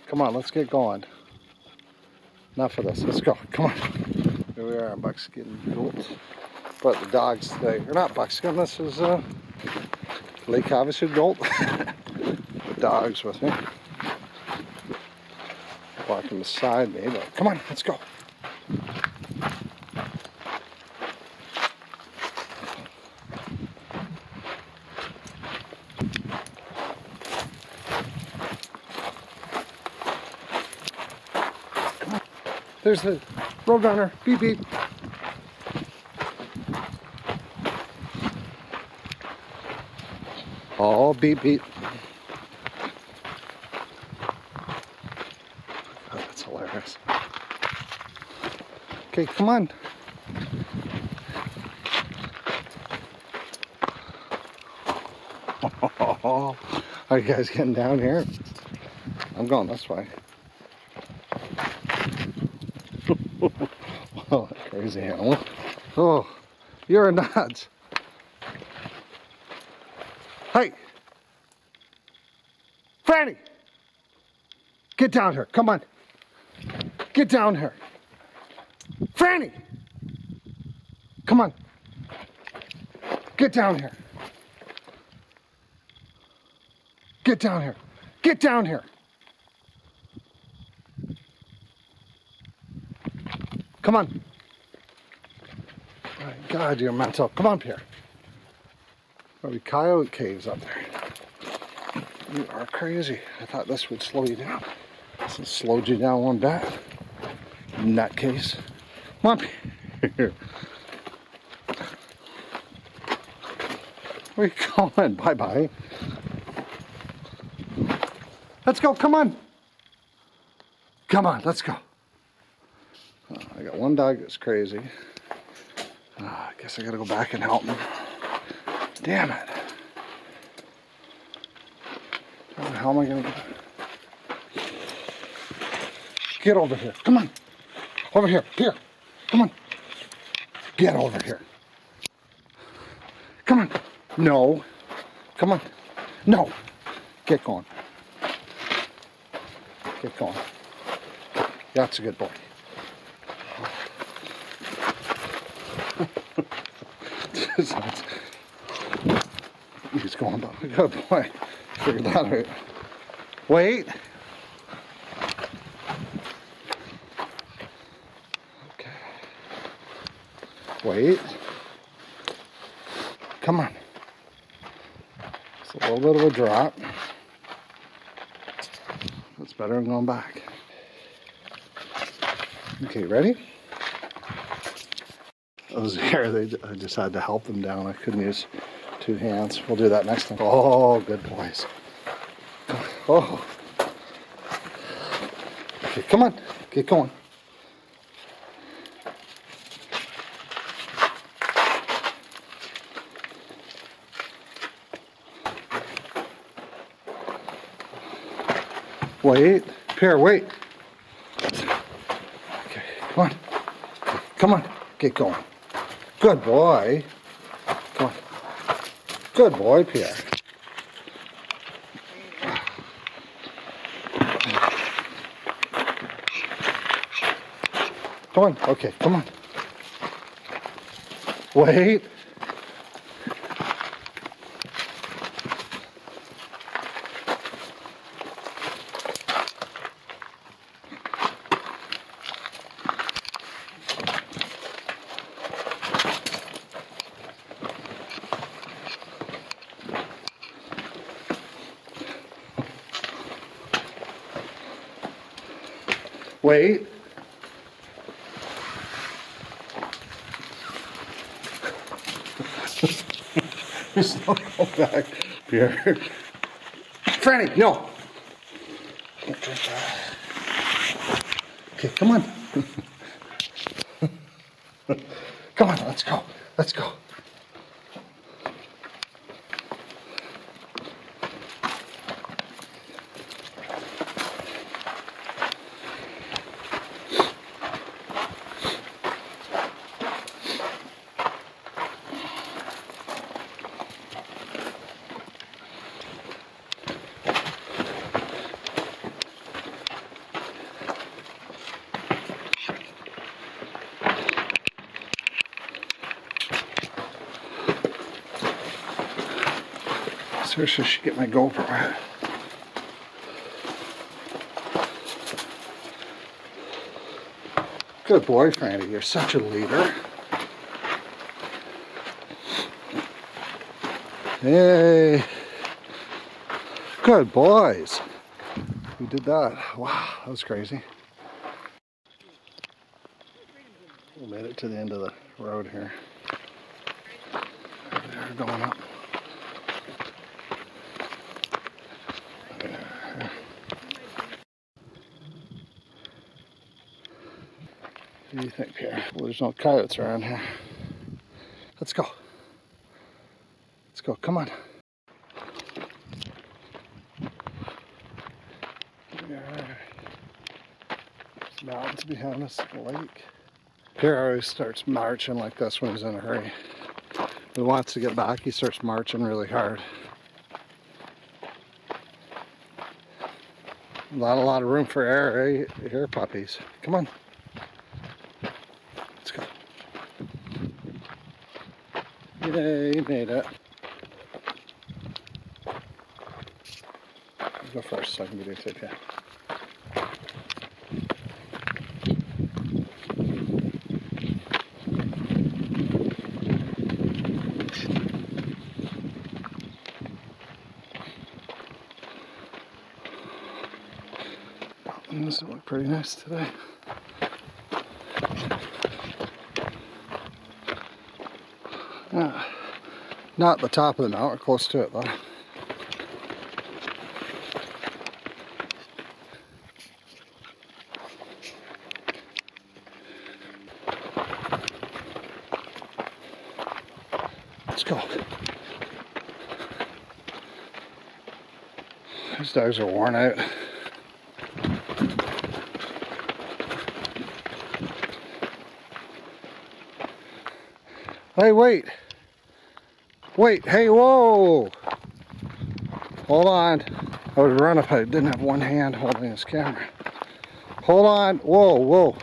Come on, let's get going. Enough of this. Let's go. Come on. Here we are in buckskin Gulch. But the dogs today are not buckskin. This is Lake Havasu Gulch. The dogs with me. Walking beside me, but come on, let's go. There's the roadrunner. Beep beep. Oh, beep beep. Oh, that's hilarious. Okay, come on. Oh, are you guys getting down here? I'm going this way. Oh, crazy animal. Oh, you're nuts. Hey! Franny! Get down here. Come on. Get down here. Franny! Come on. Get down here. Get down here. Get down here. Come on. My God, you're mental. Come on up here. There'll be coyote caves up there. You are crazy. I thought this would slow you down. This has slowed you down one bit. Nutcase. Come on up here. Where are you going? Bye-bye. Let's go. Come on. Come on. Let's go. I got one dog that's crazy. I guess I gotta go back and help him. Damn it. How the hell am I gonna get? Get over here. Come on. Over here. Here. Come on. Get over here. Come on. No. Come on. No. Get going. Get going. That's a good boy. He's going down. Good boy. Figured that out. Wait. Okay. Wait. Come on. It's a little bit of a drop. That's better than going back. Okay, ready? Those here, I just had to help them down. I couldn't use two hands. We'll do that next time. Oh, good boys. Oh. Okay, come on. Get going. Wait. Pierre, wait. Okay, come on. Okay, come on. Get going. Good boy. Come on. Good boy, Pierre. Come on. Okay, come on. Wait. Wait. There's no go back, Pierre. Franny, no. Can't drink that. Okay, come on. Come on, let's go. Let's go. Seriously, I should get my GoPro out. Good boy, Franny. You're such a leader. Hey. Good boys. We did that. Wow, that was crazy. We made it to the end of the road here. They're going up. What do you think, Pierre? Well, there's no coyotes around here. Let's go. Let's go. Come on. Mountains behind us, lake. Pierre always starts marching like this when he's in a hurry. When he wants to get back, he starts marching really hard. Not a lot of room for air, eh? Here, puppies. Come on. Let's go. Yay, you made it. Go first so I can videotape you. This will look pretty nice today. Not the top of the mountain, close to it though. Let's go. These dogs are worn out. Hey, wait. Wait, hey, whoa. Hold on. I would run if I didn't have one hand holding this camera. Hold on. Whoa, whoa.